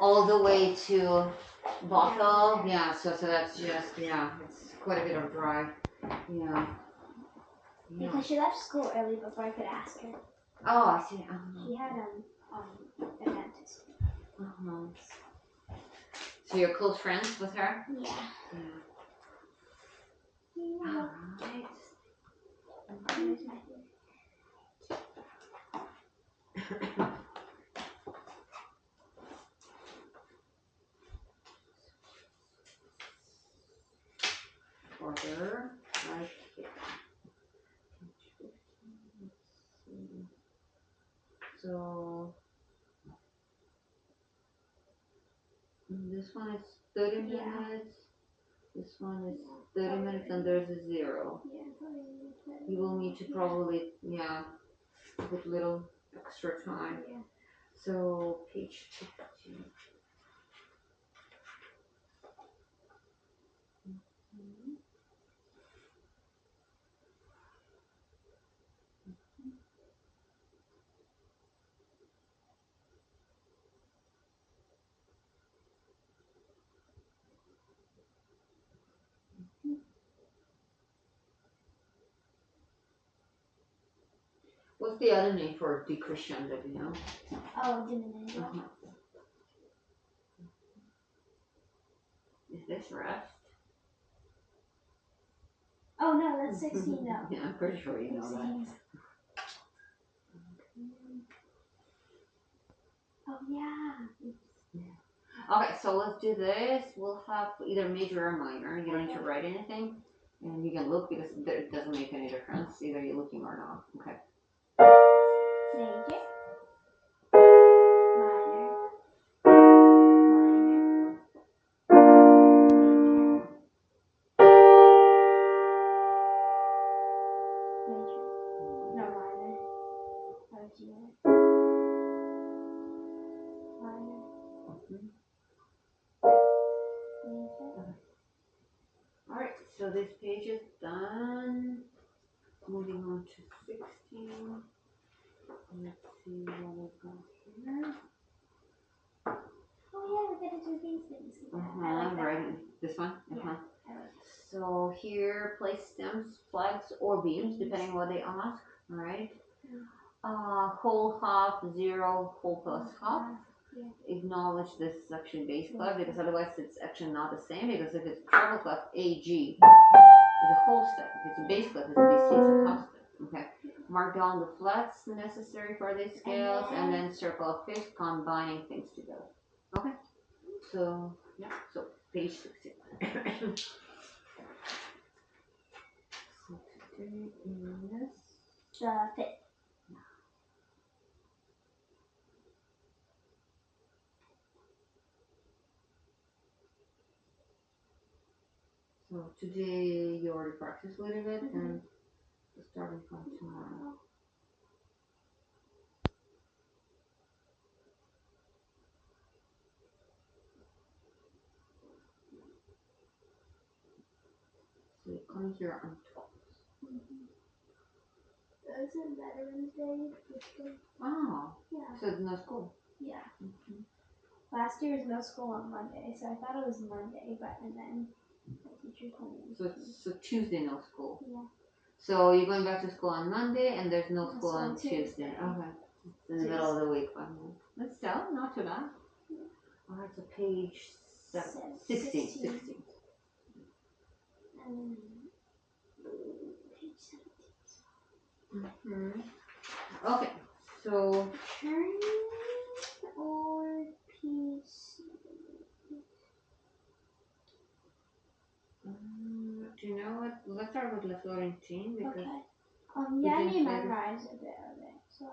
all the way to Bothell. Yeah, so that's just, yeah, it's quite a bit of drive. Yeah. Because she left school early before I could ask her. Oh, I see. She had a dentist. So you're close friends with her? Yeah. Alright. Order right here. So this one is 30 minutes. This one is 30 minutes, and there's a 0. You will need to probably, put a little extra time. So page 15. What's the other name for decrescendo, do you know? Oh, diminuendo. Is this rest? Oh no, that's 16 though. Yeah, I'm pretty sure you know that. Oh yeah. Okay, so let's do this. We'll have either major or minor. You don't need to write anything. And you can look because it doesn't make any difference. Either you're looking or not. Okay. Major. Alright, so this page is done. Moving on to 16. Let's see what we've got here. Oh yeah, we gotta do these things. Right. This one? Yeah. So here, place stems, flags, or beams, depending what they ask. Alright. Whole half, 0, whole plus half. Yeah. Acknowledge this is actually base clef because otherwise it's actually not the same, because if it's treble clef, AG is a whole step. If it's a bass clef, it's a BC, it's a half step. Okay. Mark down the flats necessary for these scales and then circle a fifth, combining things together. Okay. So, yeah, so page 16. So today is the fifth. So today you already practiced a little bit, and starting from tomorrow. So you come here on 12th. Isn't Veterans Day? Oh. Yeah. So there's no school? Yeah. Last year was no school on Monday, so I thought it was Monday, and then my teacher told me. So Tuesday no school? Yeah. So you're going back to school on Monday, and there's no school on Tuesday. Okay. It's in the middle of the week. That's still not too bad. Alright, so page 16. 16. Page 17. Okay, so turn or piece. Do you know what? Let's start with La Florentine because. Okay. Yeah, I need to memorize a bit of it. So.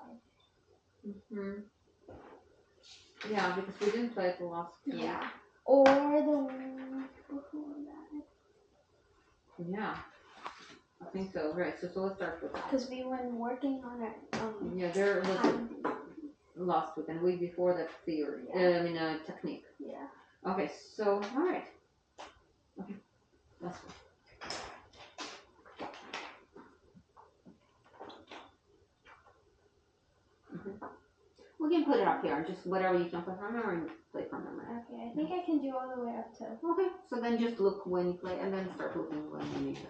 Yeah, because we didn't play it the last time. Yeah. Or the one before that. Yeah. I think so. Right. So let's start with that. Because we were working on it. Yeah, there was last week and the week before that theory. Yeah. Technique. Yeah. Okay. So all right. Okay. That's good. Well, We can put it up here, just whatever you can play from memory, play from memory. Okay, I think I can do all the way up to. Okay, so then just look when you play, and then start looking when you need it.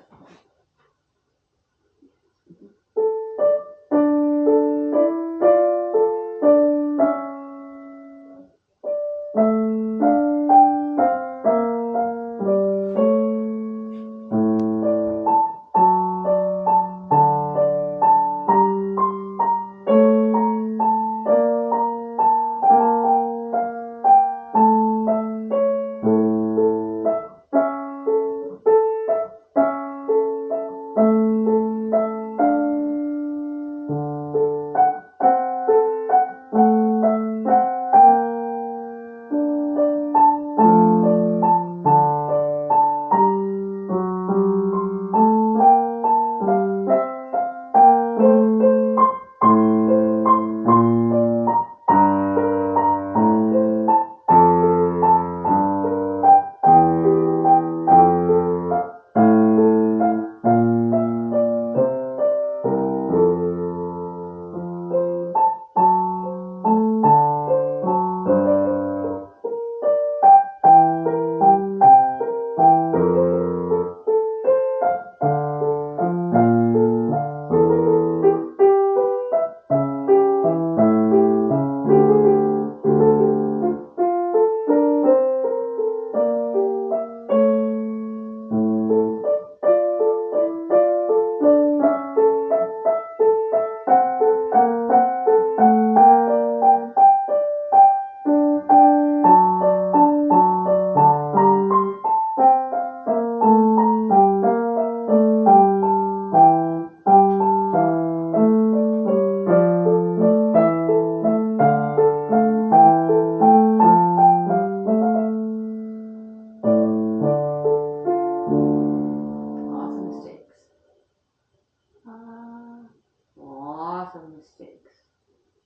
Lots of mistakes.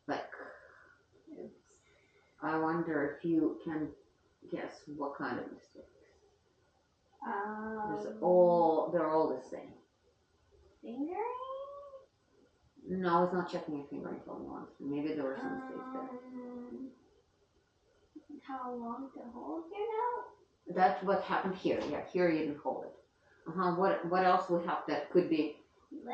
Like, I wonder if you can guess what kind of mistakes. They're all the same. Fingering? No, it's not checking your fingering for once. Maybe there were some mistakes there. How long to hold your note? That's what happened here. Yeah, here you didn't hold it. What else would have that could be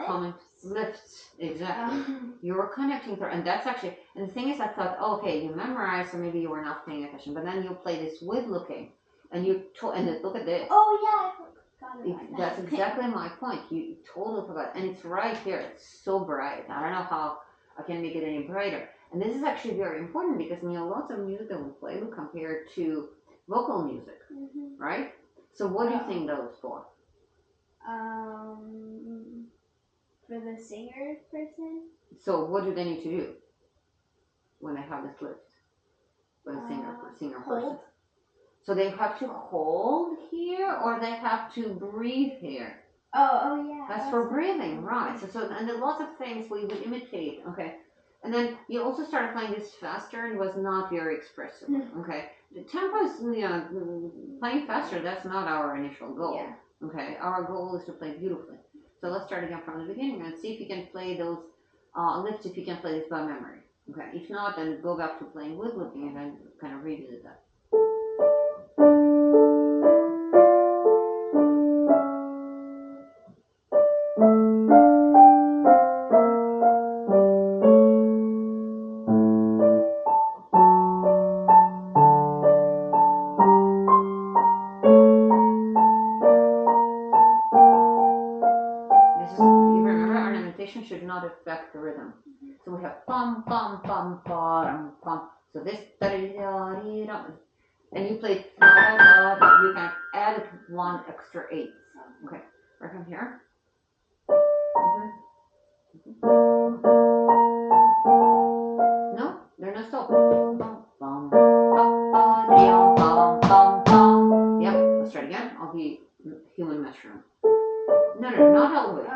common? Lifts, exactly. You were connecting through, and that's actually, and the thing is, I thought, oh, okay, you memorized, or maybe you were not paying attention, but then you play this with looking, and look at this. Oh yeah, I forgot about that. That's exactly my point. You totally forgot, and it's right here. It's so bright. I don't know how I can make it any brighter. And this is actually very important because lots of music that we play we compare to vocal music, right? So what do you think those for? For the singer person. So what do they need to do when they have this lift? For the singer person. So they have to hold here, or they have to breathe here. Oh yeah. That's for breathing, right? So and there's lots of things we would imitate. Okay. And then you also started playing this faster and was not very expressive. Okay. The tempo is, playing faster, that's not our initial goal. Yeah. Okay. Our goal is to play beautifully. So let's start again from the beginning and see if you can play those lifts, if you can play this by memory. Okay. If not, then go back to playing with looking and then kind of revisit that. Should not affect the rhythm. So we have bum bum bum bum bum. So this and you play you can add one extra eighth. Okay, right from here. No, they're not stop. Yep, let's try it again. I'll be human metronome. No, not all the way.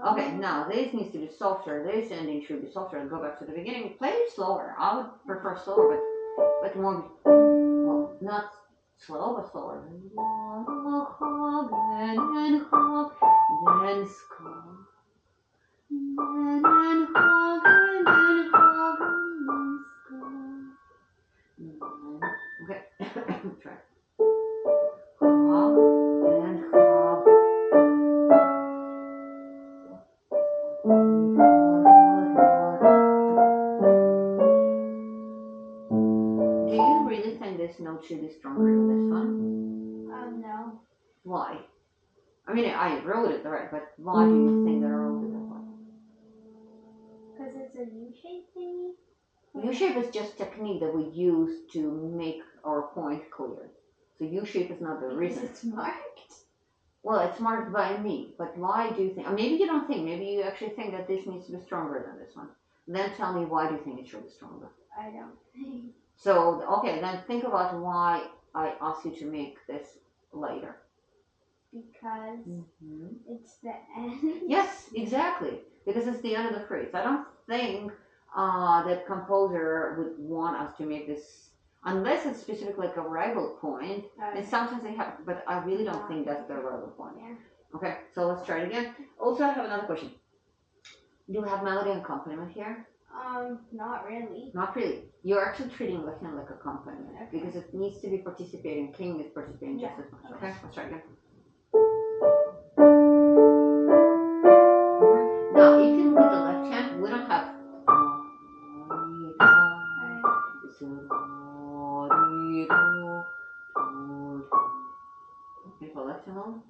Okay, now this needs to be softer. This ending should be softer. Go back to the beginning. Play it slower. I would prefer slower, but more. Well, not Slow but slower. Walk, hagen, and hog, then skog. And hagen, and hagen, then skog. Okay, try. Hog and hog. Do you really think this note should be stronger than this one? No. Why? I mean, I wrote it right, but why do you think that I wrote it that way? Because it's a U-shaped thingy? U-shape is just technique that we use to make our point clear. So U-shape is not the reason. Because it's marked? Well, it's marked by me, but why do you think, maybe you don't think, maybe you actually think that this needs to be stronger than this one. Then tell me why do you think it should be stronger? I don't think. So, okay, then think about why I asked you to make this lighter. Because it's the end. Yes, exactly. Because it's the end of the phrase. I don't think that composer would want us to make this, unless it's specific like a rival point. And sometimes they have, but I really don't think that's the rival point. Yeah. Okay, so let's try it again. Also, I have another question. Do you have melody and accompaniment here? Not really. Not really. You're actually treating left hand like a accompaniment because it needs to be participating. King is participating just as much. Okay, let's try again. Now, if you look at the left hand, we don't have. Okay, for left hand alone.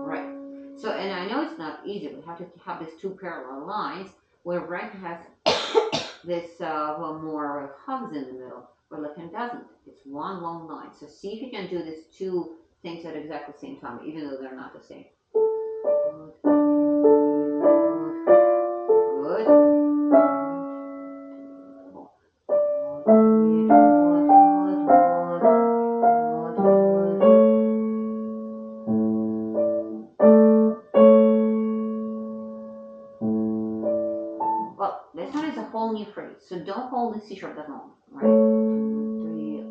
Right. So, and I know it's not easy. We have to have these two parallel lines where right hand has this more hugs in the middle, where left hand doesn't. It's one long line. So see if you can do these two things at exactly the same time, even though they're not the same. Good. Well, this one is a whole new phrase, so don't hold the C sharp that long, right? 2, 3,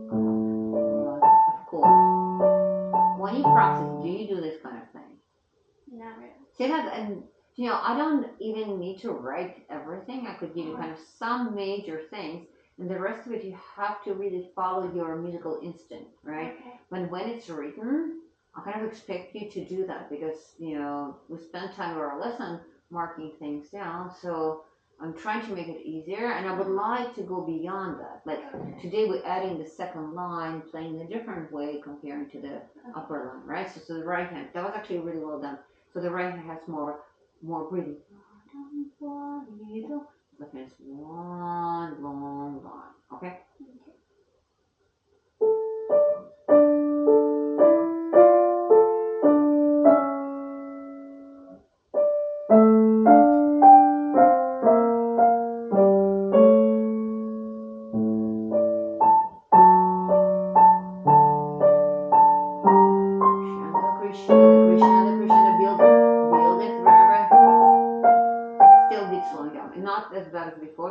of course. When you practice, do you do this kind of thing? Not really. See that, and I don't even need to write everything. I could give you kind of some major things, and the rest of it you have to really follow your musical instinct, right? Okay. When it's written, I kind of expect you to do that because we spend time with our lesson marking things down, so I'm trying to make it easier, and I would like to go beyond that. Like today, we're adding the second line, playing in a different way comparing to the upper line, right? So the right hand, that was actually really well done. So the right hand has more breathing. Left hand is one long line. Okay. Build it forever. Still a bit slowing down, and not as bad as before.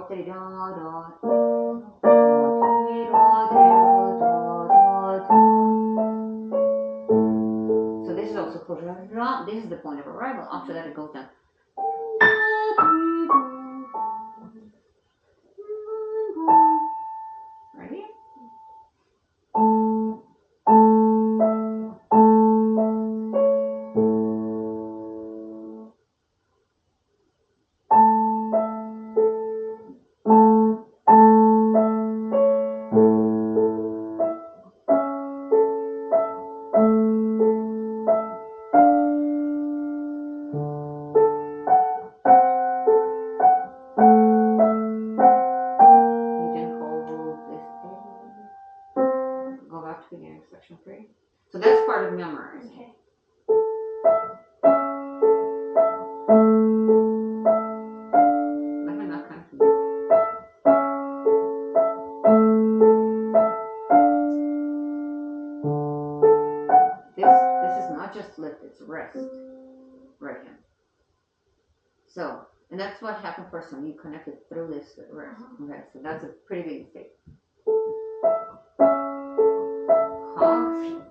So this is also closer. This is the point of arrival. After that, it goes down. Ready? Section 3. So that's part of memorizing. Okay. Let him not come from this is not just lift, it's rest. Right hand. So And that's what happened first time. You connected through this wrist. Okay, so that's a pretty big mistake. Hogs.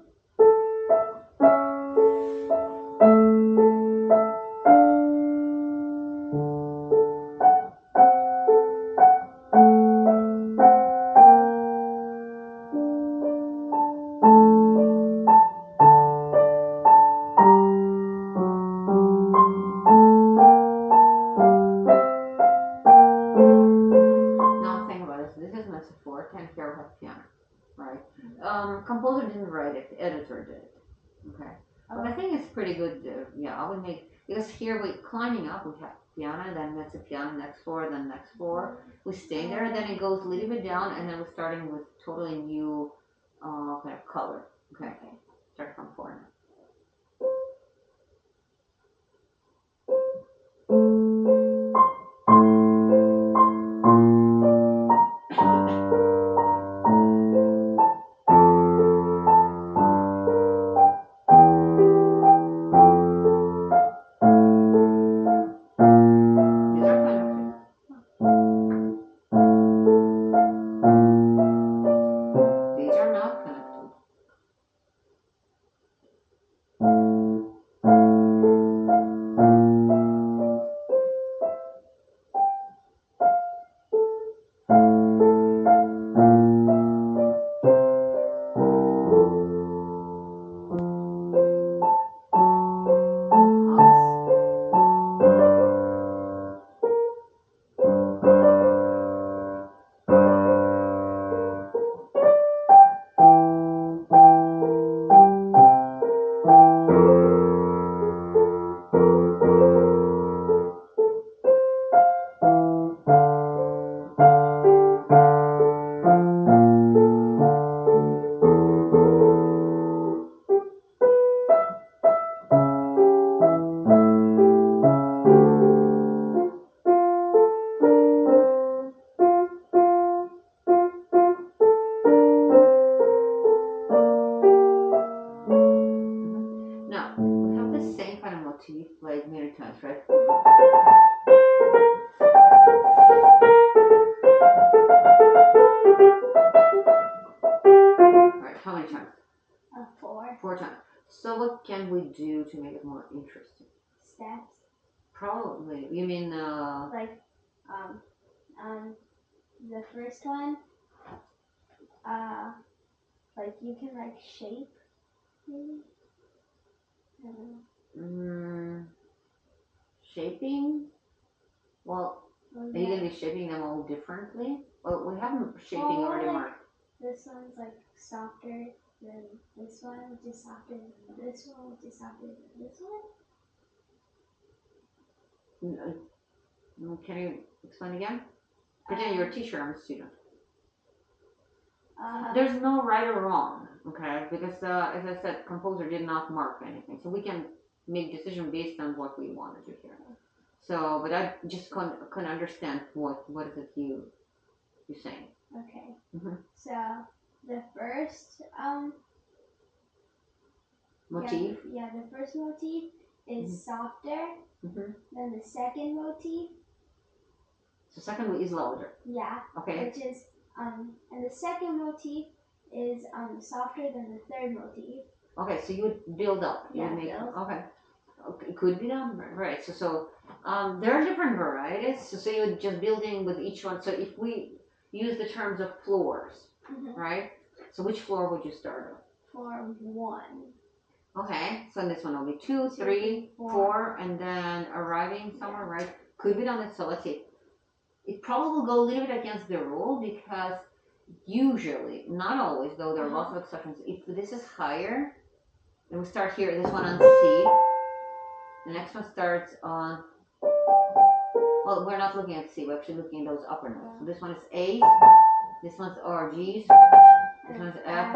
Now think about this. This is metaphor. 10 here we have piano, right? Composer didn't write it. The editor did it. Okay. But I think it's pretty good. Yeah, I would make because here we climbing up. We have piano, then that's a piano next floor, then next floor. We stay there, then it goes a little bit down, and then we're starting with totally new kind of color. Okay. Start from 4 now. These are connected. These are not connected. Hugs. Now, we have the same kind of motif played many times, right? Alright, how many times? 4 4 times. So what can we do to make it more interesting? steps. Probably. You mean, Like, the first one, like you can like shape, maybe. I don't know. shaping? Well, Well, are you going to be shaping them all differently? Well, we have shaping Well, already like- marked. This one's like softer than this one, which is softer than this one, which is softer than this one. Can you explain again? Pretend you're a teacher, I'm a student. There's no right or wrong, okay? Because as I said, composer did not mark anything, so we can make decision based on what we want to do here. So, but I just couldn't understand what is it you're saying. Okay. Mhm. So the first Motif. Yeah, the first motif is softer Mhm. than the second motif. So second one is louder. Yeah. Okay. Which is and the second motif is softer than the third motif. Okay, so you would build up. You Yeah, would make build. okay. Okay, could be done right. So there are different varieties. So you would just building with each one. So if we use the terms of floors, right? So which floor would you start on? Floor 1. Okay, so this one will be 2, 3, 4, and then arriving somewhere, right? Could be done. So let's see. It probably will go a little bit against the rule because usually, not always, though there are lots of exceptions. If this is higher, and we start here, this one on C. The next one starts on, well, we're not looking at C, we're actually looking at those upper notes. So this one is A, this one's R, G's, this one's F,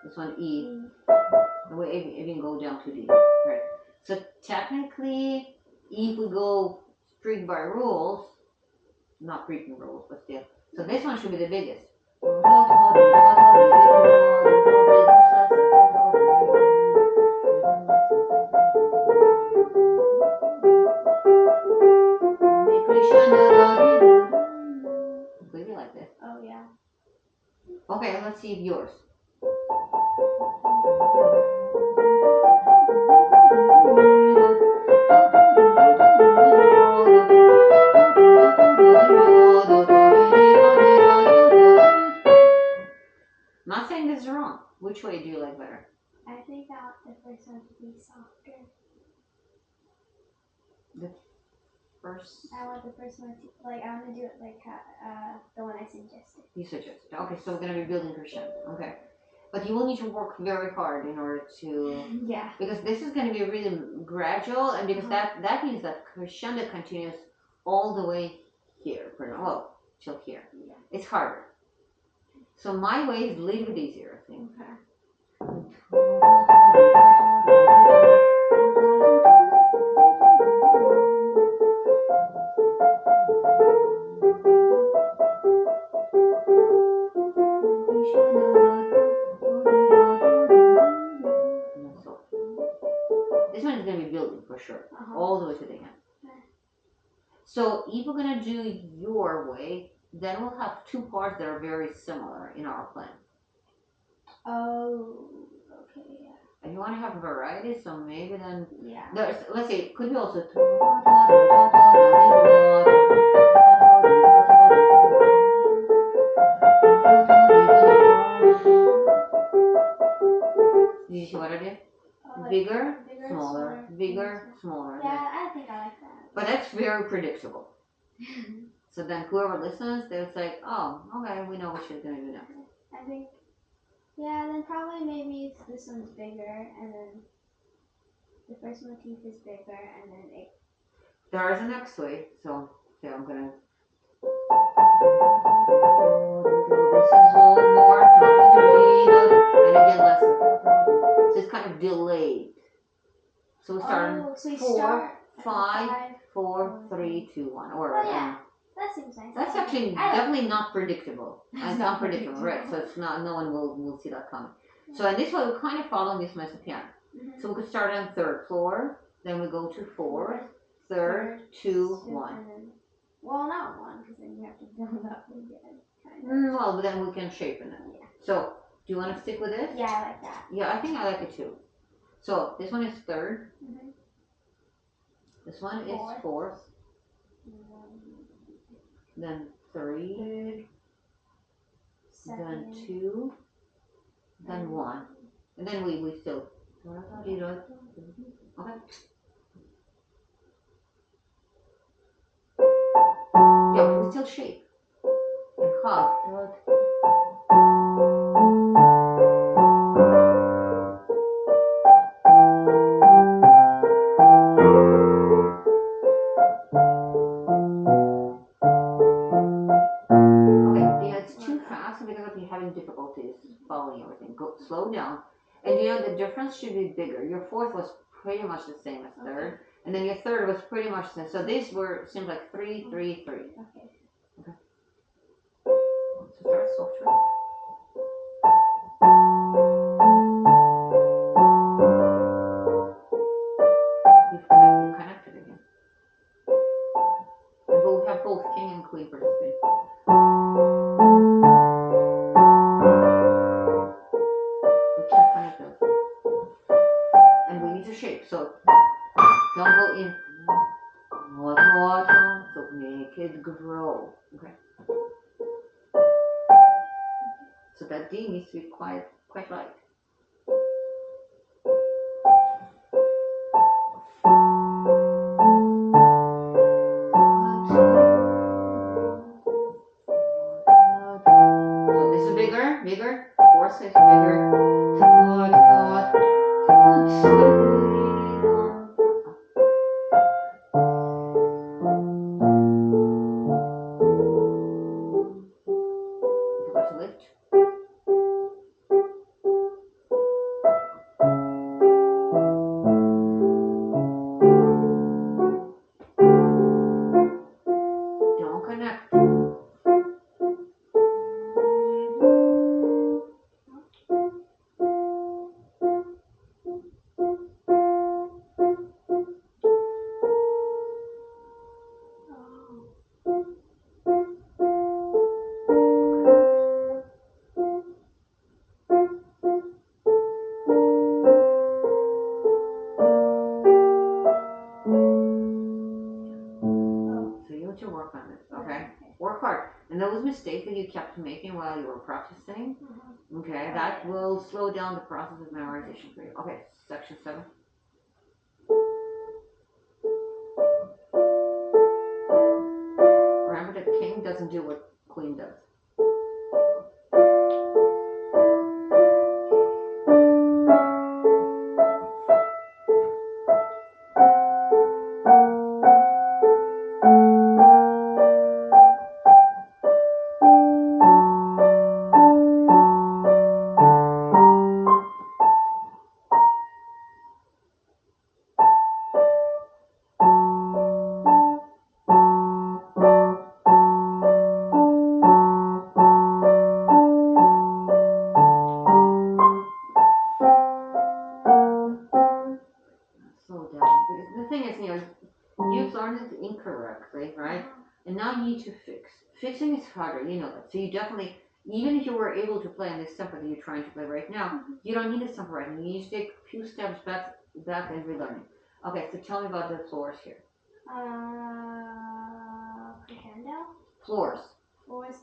this one E, and we even go down to D, right? So technically, if we go strict by rules, not breaking rules, but still. So this one should be the biggest. Not saying this is wrong. Which way do you like better? I think I want the first one to be softer. The first. I want the first one to I want to do it like the one I suggested. You suggested. Okay, so we're gonna be building crescendo. Okay, but you will need to work very hard in order to. Yeah. Because this is gonna be really gradual, and because that means that crescendo continues all the way here, well, till here. Yeah. It's harder. So my way is a little bit easier, I think. Okay. This one is going to be building for sure, all the way to the end. So if we're going to do your way, then we'll have two parts that are very similar in our plan. Oh, okay, yeah. And you want to have a variety, so maybe then, yeah. Let's say, it could be also. Did you see what I did? Bigger, smaller, bigger, smaller. Yeah, I think I like that. But that's very predictable. So then whoever listens, they'll say, oh, okay, we know what she's going to do next. I think, yeah, then probably maybe this one's bigger, and then the first motif is bigger, and then it. There is a next way, so I'm going to. This is a little more, and again less. So it's kind of delayed. So we start so 4, 5, 4, 3, 2, 1. Or yeah, that seems nice. That's actually definitely not predictable. It's not predictable, right? So it's not. No one will see that coming. Yeah. So in this way, we're kind of following this mezzo piano. Mm-hmm. So we could start on 3rd floor, then we go to 4th, 3rd, 2, 1. Well, not 1, because then you have to build up again. Well, but then we can shape in it. Yeah. So, do you want to stick with this? Yeah, I like that. Yeah, I think I like it too. So, this one is 3rd. Mm-hmm. This one is 4th. Then 3. Then 2. Then 1. And then we still. Okay. Yeah, we still shape. And half. Difficulties following everything. Go slow down, and the difference should be bigger. Your 4th was pretty much the same as 3rd, and then your 3rd was pretty much the same. So these seemed like 3, 3, 3. Okay. So start softer. You've connected again, and we'll have both king and queen participate. And we need to shape, so don't go in. So make it grow. Okay. So that D needs to be quite light. So this is bigger. 4th is bigger. mistakes that you kept making while you were practicing, Mm-hmm. okay, that will slow down the process of memorization for you. Okay, section 7. Remember that king doesn't do what queen does. Slow down. Because the thing is, you've learned it incorrectly, right? And now you need to fix. Fixing is harder, you know that. So you definitely, even if you were able to play on this tempo that you're trying to play right now, you don't need this tempo right now. You need to take a few steps back and relearning. Okay, so tell me about the floors here. Crescendo. Floors. Floors.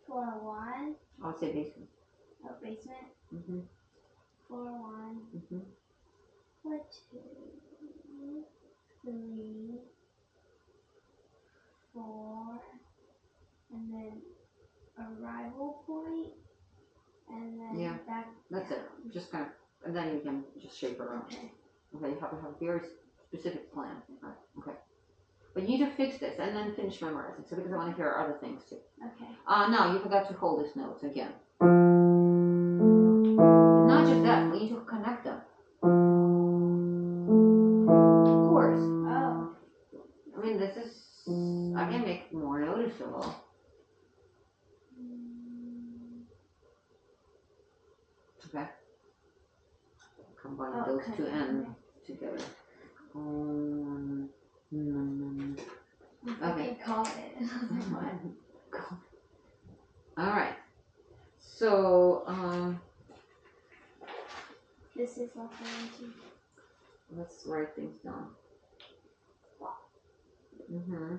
Floor 1. I would say basement. Oh, basement. Mm-hmm. Floor 1. Mm-hmm. Floor 2. 3. 4. And then arrival point. And then back. That's it. Just kind of, and then you can just shape around. Okay. Okay, you have to have a very specific plan. Right. Okay. But you need to fix this and then finish memorizing. So because I want to hear other things too. Okay. No, you forgot to hold these notes again. Not just that, we need to connect them. Of course. Oh. I mean, this is, I can make it more noticeable. Okay. Combine those two ends together. Okay. Call it. Alright. So, This is also into. let's write things down. Mm-hmm.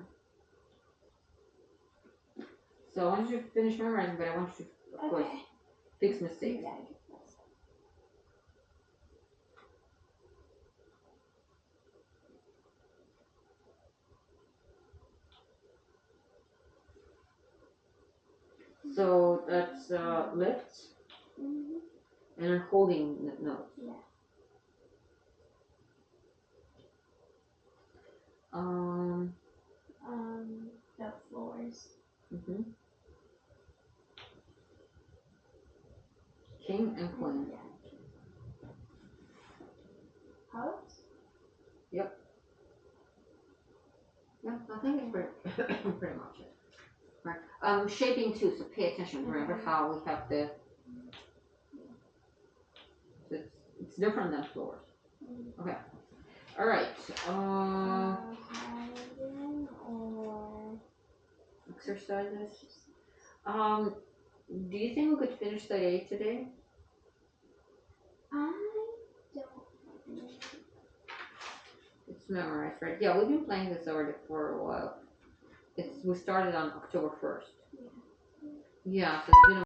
So I want you to finish memorizing, but I want you to, of course, fix mistakes. So that's lift and I'm holding notes. Yeah. The floors. Mm-hmm. King and queen. Yeah. House? Yep. Yeah, I think it's pretty much it. Right. Shaping too, so pay attention. Remember how we have the, it's different than floors. Okay. Alright. Or Exercises. Do you think we could finish the 8 today? I don't know. It's memorized, right? Yeah, we've been playing this already for a while. We started on October 1st. Yeah, so it's been a